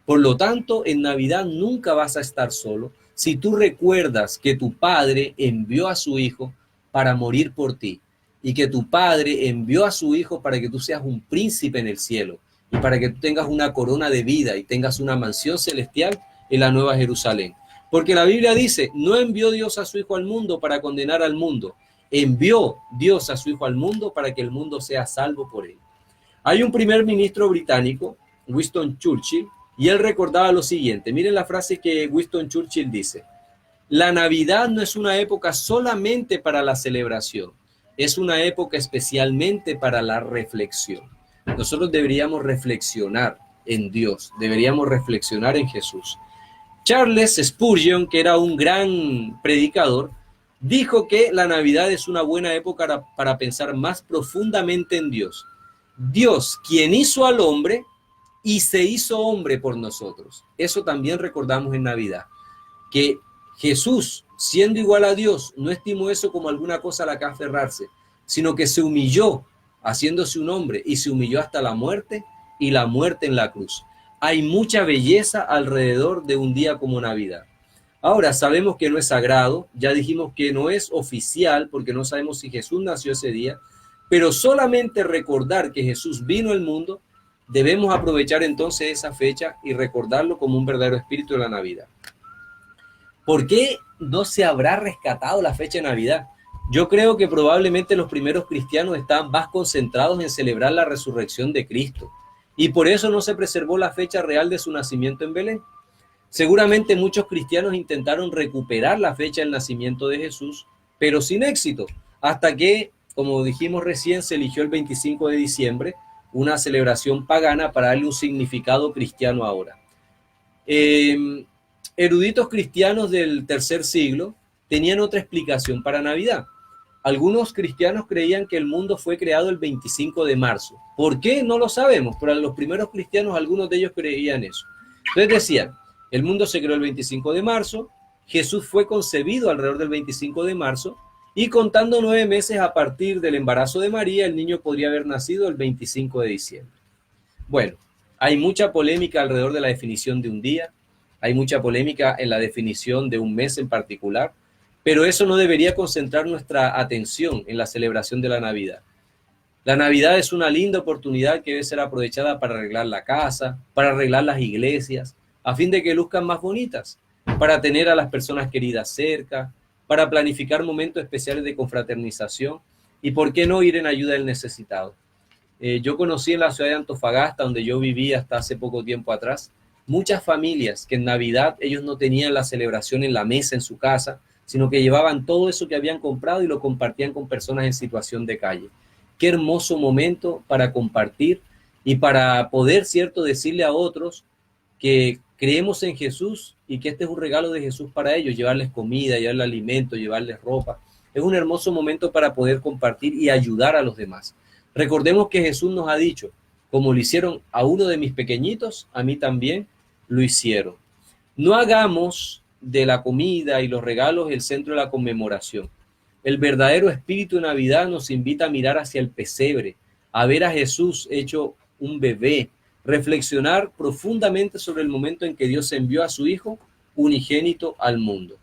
A: Por lo tanto, en Navidad nunca vas a estar solo si tú recuerdas que tu padre envió a su hijo para morir por ti y que tu padre envió a su hijo para que tú seas un príncipe en el cielo y para que tú tengas una corona de vida y tengas una mansión celestial en la Nueva Jerusalén. Porque la Biblia dice, no envió Dios a su hijo al mundo para condenar al mundo, envió Dios a su hijo al mundo para que el mundo sea salvo por él. Hay un primer ministro británico, Winston Churchill, y él recordaba lo siguiente. Miren la frase que Winston Churchill dice: la Navidad no es una época solamente para la celebración, es una época especialmente para la reflexión. Nosotros deberíamos reflexionar en Dios, deberíamos reflexionar en Jesús. Charles Spurgeon, que era un gran predicador, dijo que la Navidad es una buena época para pensar más profundamente en Dios. Dios, quien hizo al hombre y se hizo hombre por nosotros. Eso también recordamos en Navidad, que Jesús, siendo igual a Dios, no estimó eso como alguna cosa a la que aferrarse, sino que se humilló, haciéndose un hombre, y se humilló hasta la muerte, y la muerte en la cruz. Hay mucha belleza alrededor de un día como Navidad. Ahora, sabemos que no es sagrado, ya dijimos que no es oficial, porque no sabemos si Jesús nació ese día, pero solamente recordar que Jesús vino al mundo, debemos aprovechar entonces esa fecha y recordarlo como un verdadero espíritu de la Navidad. ¿Por qué no se habrá rescatado la fecha de Navidad? Yo creo que probablemente los primeros cristianos estaban más concentrados en celebrar la resurrección de Cristo y por eso no se preservó la fecha real de su nacimiento en Belén. Seguramente muchos cristianos intentaron recuperar la fecha del nacimiento de Jesús, pero sin éxito, hasta que, como dijimos recién, se eligió el 25 de diciembre, una celebración pagana para darle un significado cristiano ahora. Eruditos cristianos del tercer siglo tenían otra explicación para Navidad. Algunos cristianos creían que el mundo fue creado el 25 de marzo. ¿Por qué? No lo sabemos, pero los primeros cristianos, algunos de ellos creían eso. Entonces decían, el mundo se creó el 25 de marzo, Jesús fue concebido alrededor del 25 de marzo, y contando 9 meses a partir del embarazo de María, el niño podría haber nacido el 25 de diciembre. Bueno, hay mucha polémica alrededor de la definición de un día, hay mucha polémica en la definición de un mes en particular, pero eso no debería concentrar nuestra atención en la celebración de la Navidad. La Navidad es una linda oportunidad que debe ser aprovechada para arreglar la casa, para arreglar las iglesias, a fin de que luzcan más bonitas, para tener a las personas queridas cerca, para planificar momentos especiales de confraternización y por qué no ir en ayuda del necesitado. Yo conocí en la ciudad de Antofagasta, donde yo vivía hasta hace poco tiempo atrás, muchas familias que en Navidad ellos no tenían la celebración en la mesa en su casa, sino que llevaban todo eso que habían comprado y lo compartían con personas en situación de calle. Qué hermoso momento para compartir y para poder, cierto, decirle a otros que creemos en Jesús y que este es un regalo de Jesús para ellos, llevarles comida, llevarles alimento, llevarles ropa. Es un hermoso momento para poder compartir y ayudar a los demás. Recordemos que Jesús nos ha dicho, como lo hicieron a uno de mis pequeñitos, a mí también lo hicieron. No hagamos de la comida y los regalos el centro de la conmemoración. El verdadero espíritu de Navidad nos invita a mirar hacia el pesebre, a ver a Jesús hecho un bebé, reflexionar profundamente sobre el momento en que Dios envió a su Hijo unigénito al mundo.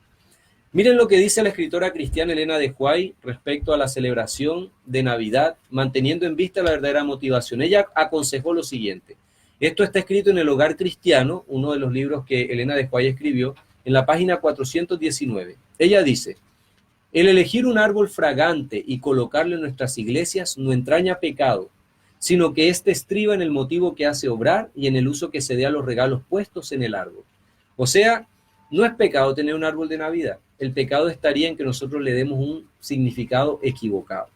A: Miren lo que dice la escritora cristiana Elena de White respecto a la celebración de Navidad, manteniendo en vista la verdadera motivación. Ella aconsejó lo siguiente. Esto está escrito en El Hogar Cristiano, uno de los libros que Elena de White escribió, en la página 419. Ella dice: el elegir un árbol fragante y colocarlo en nuestras iglesias no entraña pecado, sino que éste estriba en el motivo que hace obrar y en el uso que se dé a los regalos puestos en el árbol. O sea, no es pecado tener un árbol de Navidad. El pecado estaría en que nosotros le demos un significado equivocado.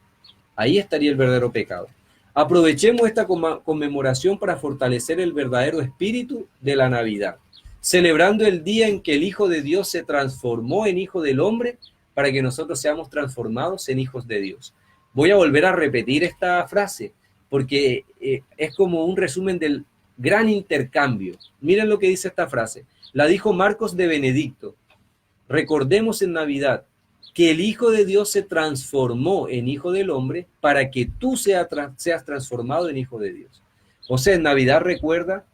A: Ahí estaría el verdadero pecado. Aprovechemos esta conmemoración para fortalecer el verdadero espíritu de la Navidad, celebrando el día en que el Hijo de Dios se transformó en Hijo del Hombre para que nosotros seamos transformados en hijos de Dios. Voy a volver a repetir esta frase porque es como un resumen del gran intercambio. Miren lo que dice esta frase. La dijo Marcos de Benedicto. Recordemos en Navidad que el Hijo de Dios se transformó en Hijo del Hombre para que tú seas transformado en Hijo de Dios. O sea, en Navidad recuerda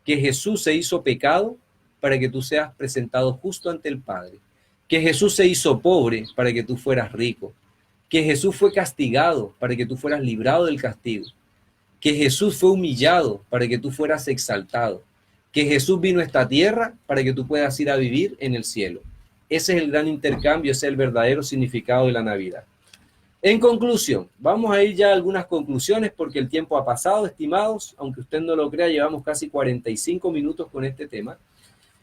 A: que Jesús se hizo pecado para que tú seas presentado justo ante el Padre. Que Jesús se hizo pobre para que tú fueras rico. Que Jesús fue castigado para que tú fueras librado del castigo. Que Jesús fue humillado para que tú fueras exaltado. Que Jesús vino a esta tierra para que tú puedas ir a vivir en el cielo. Ese es el gran intercambio, ese es el verdadero significado de la Navidad. En conclusión, vamos a ir ya a algunas conclusiones porque el tiempo ha pasado, estimados. Aunque usted no lo crea, llevamos casi 45 minutos con este tema.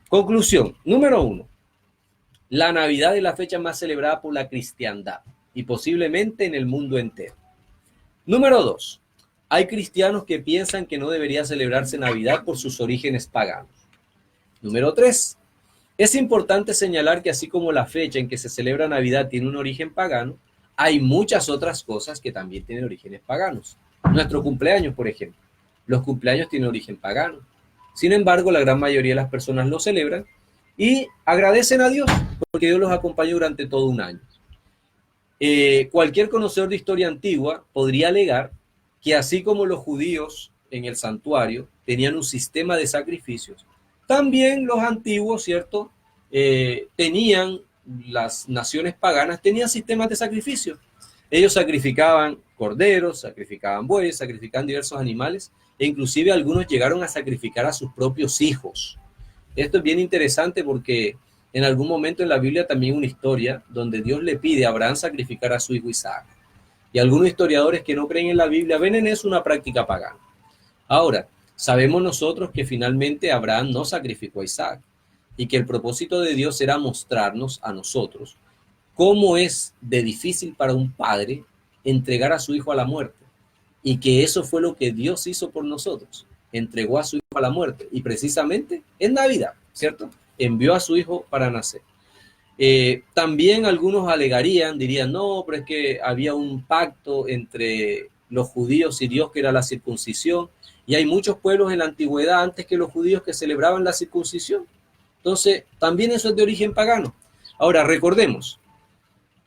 A: Conclusión, número 1. La Navidad es la fecha más celebrada por la cristiandad y posiblemente en el mundo entero. Número 2. Hay cristianos que piensan que no debería celebrarse Navidad por sus orígenes paganos. Número 3. Es importante señalar que así como la fecha en que se celebra Navidad tiene un origen pagano, hay muchas otras cosas que también tienen orígenes paganos. Nuestro cumpleaños, por ejemplo. Los cumpleaños tienen origen pagano. Sin embargo, la gran mayoría de las personas lo celebran y agradecen a Dios porque Dios los acompañó durante todo un año. Cualquier conocedor de historia antigua podría alegar que así como los judíos en el santuario tenían un sistema de sacrificios, también los antiguos, ¿cierto? Tenían, las naciones paganas tenían sistemas de sacrificio. Ellos sacrificaban corderos, sacrificaban bueyes, sacrificaban diversos animales e inclusive algunos llegaron a sacrificar a sus propios hijos. Esto es bien interesante porque en algún momento en la Biblia también hay una historia donde Dios le pide a Abraham sacrificar a su hijo Isaac. Y algunos historiadores que no creen en la Biblia ven en eso una práctica pagana. Ahora, sabemos nosotros que finalmente Abraham no sacrificó a Isaac y que el propósito de Dios era mostrarnos a nosotros cómo es de difícil para un padre entregar a su hijo a la muerte y que eso fue lo que Dios hizo por nosotros. Entregó a su hijo a la muerte y precisamente en Navidad, ¿cierto? Envió a su hijo para nacer. También algunos alegarían, dirían, no, pero es que había un pacto entre los judíos y Dios que era la circuncisión y hay muchos pueblos en la antigüedad antes que los judíos que celebraban la circuncisión. Entonces, también eso es de origen pagano. Ahora, recordemos,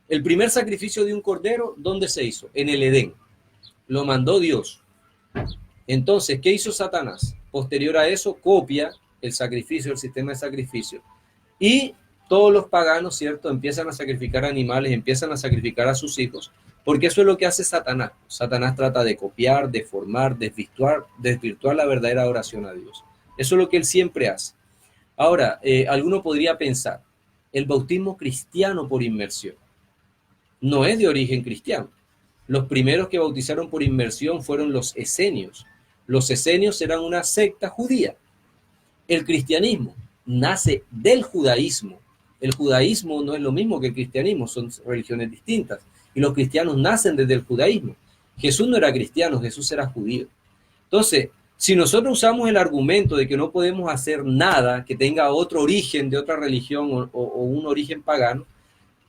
A: el primer sacrificio de un cordero, ¿dónde se hizo? En el Edén. Lo mandó Dios. Entonces, ¿qué hizo Satanás? Posterior a eso, copia el sacrificio, el sistema de sacrificio. Y todos los paganos, ¿cierto? Empiezan a sacrificar animales, empiezan a sacrificar a sus hijos, porque eso es lo que hace Satanás. Satanás trata de copiar, deformar, desvirtuar la verdadera adoración a Dios. Eso es lo que él siempre hace. Ahora, alguno podría pensar, el bautismo cristiano por inmersión no es de origen cristiano. Los primeros que bautizaron por inmersión fueron los esenios. Los esenios eran una secta judía. El cristianismo nace del judaísmo. El judaísmo no es lo mismo que el cristianismo, son religiones distintas. Y los cristianos nacen desde el judaísmo. Jesús no era cristiano, Jesús era judío. Entonces, Si nosotros usamos el argumento de que no podemos hacer nada que tenga otro origen de otra religión o un origen pagano,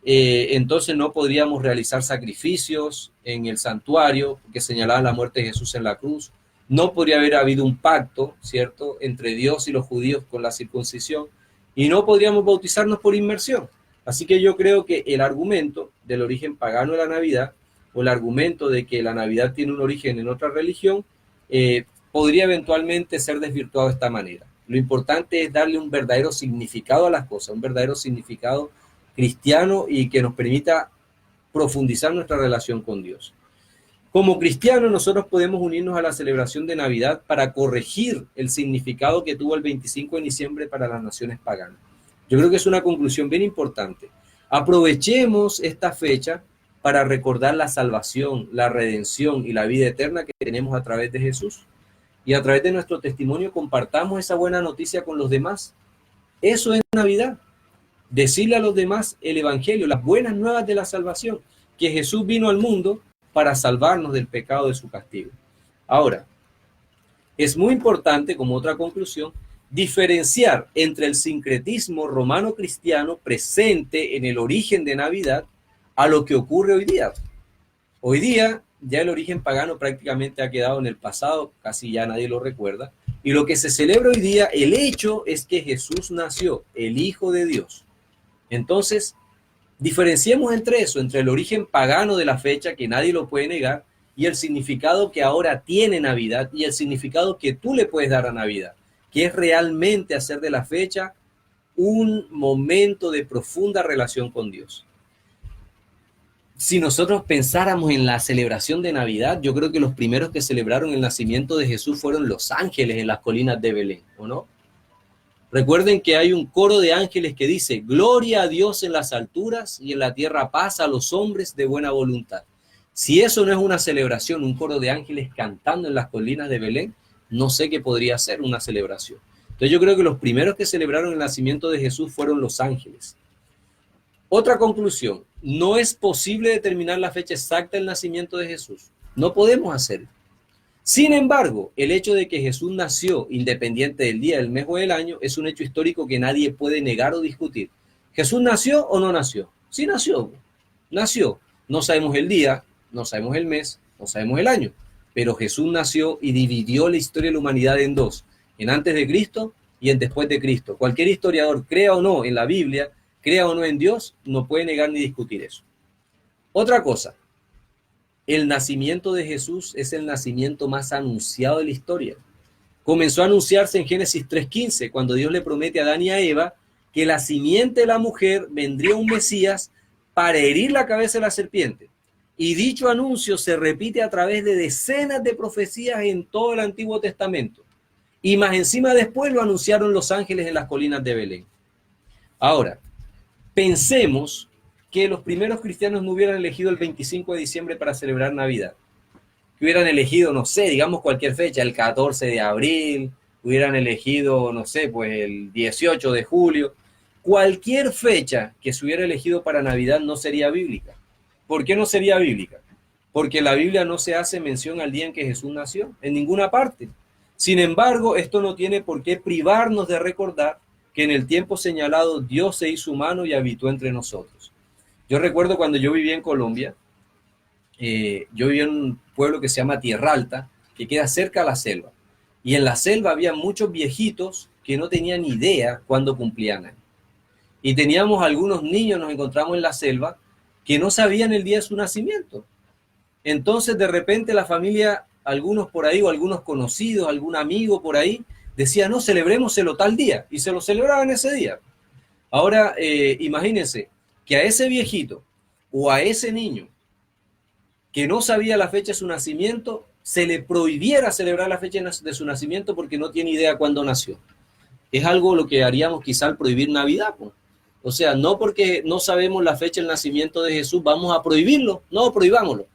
A: entonces no podríamos realizar sacrificios en el santuario que señalaban la muerte de Jesús en la cruz. No podría haber habido un pacto, ¿cierto?, entre Dios y los judíos con la circuncisión, y no podríamos bautizarnos por inmersión. Así que yo creo que el argumento del origen pagano de la Navidad, o el argumento de que la Navidad tiene un origen en otra religión, podría eventualmente ser desvirtuado de esta manera. Lo importante es darle un verdadero significado a las cosas, un verdadero significado cristiano y que nos permita profundizar nuestra relación con Dios. Como cristianos, nosotros podemos unirnos a la celebración de Navidad para corregir el significado que tuvo el 25 de diciembre para las naciones paganas. Yo creo que es una conclusión bien importante. Aprovechemos esta fecha para recordar la salvación, la redención y la vida eterna que tenemos a través de Jesús. Y a través de nuestro testimonio compartamos esa buena noticia con los demás. Eso es Navidad. Decirle a los demás el evangelio, las buenas nuevas de la salvación, que Jesús vino al mundo para salvarnos del pecado de su castigo. Ahora, es muy importante, como otra conclusión, diferenciar entre el sincretismo romano-cristiano presente en el origen de Navidad a lo que ocurre hoy día. Hoy día ya el origen pagano prácticamente ha quedado en el pasado, casi ya nadie lo recuerda, y lo que se celebra hoy día, el hecho es que Jesús nació, el Hijo de Dios. Entonces, diferenciemos entre eso, entre el origen pagano de la fecha, que nadie lo puede negar, y el significado que ahora tiene Navidad y el significado que tú le puedes dar a Navidad, que es realmente hacer de la fecha un momento de profunda relación con Dios. Si nosotros pensáramos en la celebración de Navidad, yo creo que los primeros que celebraron el nacimiento de Jesús fueron los ángeles en las colinas de Belén, ¿o no? Recuerden que hay un coro de ángeles que dice: gloria a Dios en las alturas y en la tierra paz a los hombres de buena voluntad. Si eso no es una celebración, un coro de ángeles cantando en las colinas de Belén, no sé qué podría ser una celebración. Entonces yo creo que los primeros que celebraron el nacimiento de Jesús fueron los ángeles. Otra conclusión: no es posible determinar la fecha exacta del nacimiento de Jesús. No podemos hacerlo. Sin embargo, el hecho de que Jesús nació independiente del día, del mes o del año es un hecho histórico que nadie puede negar o discutir. ¿Jesús nació o no nació? Sí nació. Nació. No sabemos el día, no sabemos el mes, no sabemos el año. Pero Jesús nació y dividió la historia de la humanidad en dos: en antes de Cristo y en después de Cristo. Cualquier historiador, crea o no en la Biblia, crea o no en Dios, no puede negar ni discutir eso. Otra cosa: el nacimiento de Jesús es el nacimiento más anunciado de la historia. Comenzó a anunciarse en Génesis 3:15, cuando Dios le promete a Adán y a Eva que la simiente de la mujer vendría un Mesías para herir la cabeza de la serpiente. Y dicho anuncio se repite a través de decenas de profecías en todo el Antiguo Testamento. Y más encima después lo anunciaron los ángeles en las colinas de Belén. Ahora, pensemos que los primeros cristianos no hubieran elegido el 25 de diciembre para celebrar Navidad. Que hubieran elegido, no sé, digamos cualquier fecha, el 14 de abril, hubieran elegido, no sé, pues el 18 de julio. Cualquier fecha que se hubiera elegido para Navidad no sería bíblica. ¿Por qué no sería bíblica? Porque en la Biblia no se hace mención al día en que Jesús nació, en ninguna parte. Sin embargo, esto no tiene por qué privarnos de recordar que en el tiempo señalado Dios se hizo humano y habitó entre nosotros. Yo recuerdo cuando yo vivía en Colombia, yo vivía en un pueblo que se llama Tierra Alta, que queda cerca a la selva. Y en la selva había muchos viejitos que no tenían idea cuándo cumplían años. Y teníamos algunos niños, nos encontramos en la selva, que no sabían el día de su nacimiento. Entonces, de repente, la familia, algunos por ahí, o algunos conocidos, algún amigo por ahí, decía: no, celebrémoselo tal día. Y se lo celebraban ese día. Ahora, imagínense que a ese viejito o a ese niño que no sabía la fecha de su nacimiento, se le prohibiera celebrar la fecha de su nacimiento porque no tiene idea cuándo nació. Es algo lo que haríamos quizá al prohibir Navidad, pues. O sea, no porque no sabemos la fecha del nacimiento de Jesús vamos a prohibirlo, no, prohibámoslo.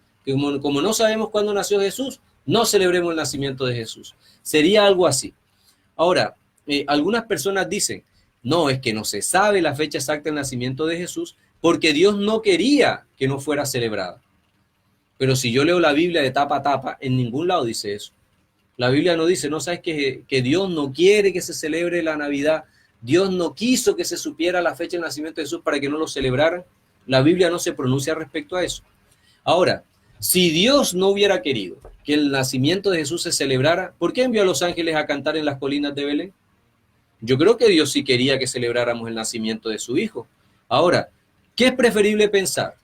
A: Como no sabemos cuándo nació Jesús, no celebremos el nacimiento de Jesús. Sería algo así. Ahora, algunas personas dicen: no, es que no se sabe la fecha exacta del nacimiento de Jesús porque Dios no quería que no fuera celebrada. Pero si yo leo la Biblia de tapa a tapa, en ningún lado dice eso. La Biblia no dice, no sabes que Dios no quiere que se celebre la Navidad. Dios no quiso que se supiera la fecha del nacimiento de Jesús para que no lo celebraran. La Biblia no se pronuncia respecto a eso. Ahora, si Dios no hubiera querido que el nacimiento de Jesús se celebrara, ¿por qué envió a los ángeles a cantar en las colinas de Belén? Yo creo que Dios sí quería que celebráramos el nacimiento de su Hijo. Ahora, ¿qué es preferible pensar?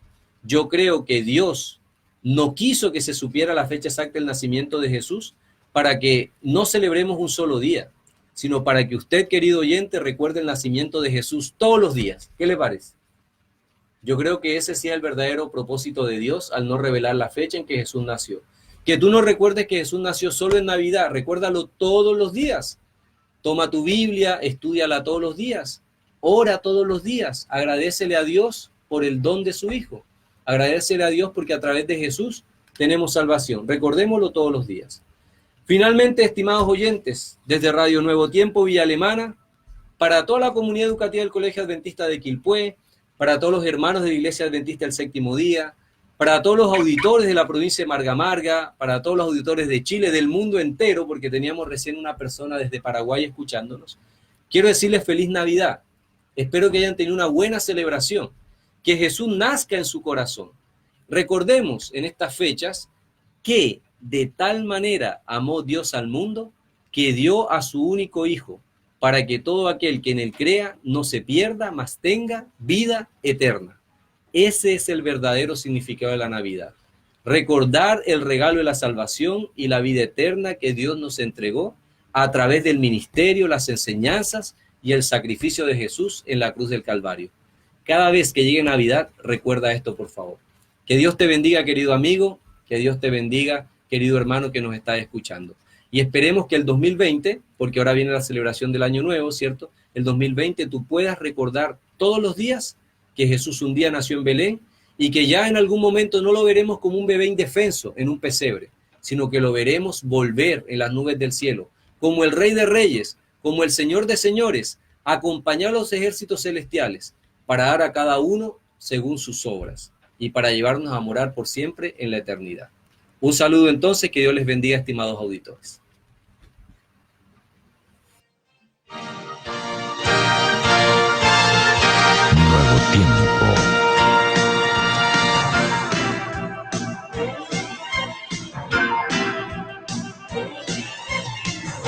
A: Yo creo que Dios no quiso que se supiera la fecha exacta del nacimiento de Jesús para que no celebremos un solo día, sino para que usted, querido oyente, recuerde el nacimiento de Jesús todos los días. ¿Qué le parece? Yo creo que ese sí es el verdadero propósito de Dios al no revelar la fecha en que Jesús nació. Que tú no recuerdes que Jesús nació solo en Navidad, recuérdalo todos los días. Toma tu Biblia, estúdiala todos los días, ora todos los días, agradécele a Dios por el don de su Hijo. Agradécele a Dios porque a través de Jesús tenemos salvación. Recordémoslo todos los días. Finalmente, estimados oyentes, desde Radio Nuevo Tiempo, Villa Alemana, para toda la comunidad educativa del Colegio Adventista de Quilpué, para todos los hermanos de la Iglesia Adventista del Séptimo Día, para todos los auditores de la provincia de Marga Marga, para todos los auditores de Chile, del mundo entero, porque teníamos recién una persona desde Paraguay escuchándonos, quiero decirles feliz Navidad. Espero que hayan tenido una buena celebración, que Jesús nazca en su corazón. Recordemos en estas fechas que de tal manera amó Dios al mundo que dio a su único Hijo, para que todo aquel que en él crea no se pierda, mas tenga vida eterna. Ese es el verdadero significado de la Navidad. Recordar el regalo de la salvación y la vida eterna que Dios nos entregó a través del ministerio, las enseñanzas y el sacrificio de Jesús en la cruz del Calvario. Cada vez que llegue Navidad, recuerda esto, por favor. Que Dios te bendiga, querido amigo, que Dios te bendiga, querido hermano que nos está escuchando. Y esperemos que el 2020, porque ahora viene la celebración del Año Nuevo, ¿cierto? El 2020 tú puedas recordar todos los días que Jesús un día nació en Belén y que ya en algún momento no lo veremos como un bebé indefenso en un pesebre, sino que lo veremos volver en las nubes del cielo, como el Rey de Reyes, como el Señor de Señores, acompañar a los ejércitos celestiales para dar a cada uno según sus obras y para llevarnos a morar por siempre en la eternidad. Un saludo entonces, que Dios les bendiga, estimados auditores.
B: Nuevo tiempo.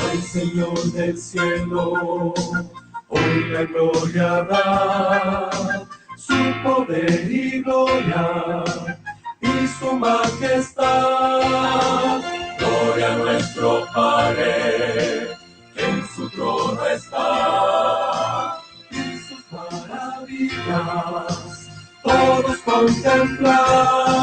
C: Hoy Señor del cielo, hoy la gloria da, su poder y gloria y su majestad. Gloria a nuestro Padre, que en su trono está, y sus maravillas todos contemplan.